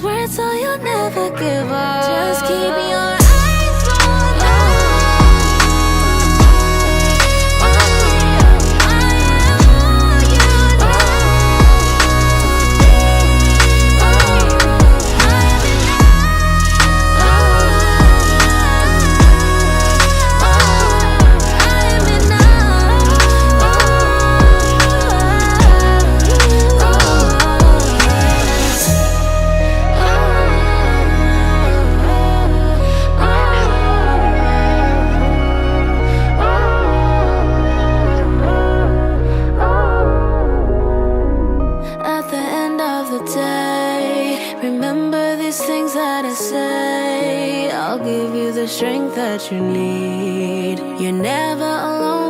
swear to you'll never give up. Just keep your eyes on us. Remember these things that I say. I'll give you the strength that you need. You're never alone.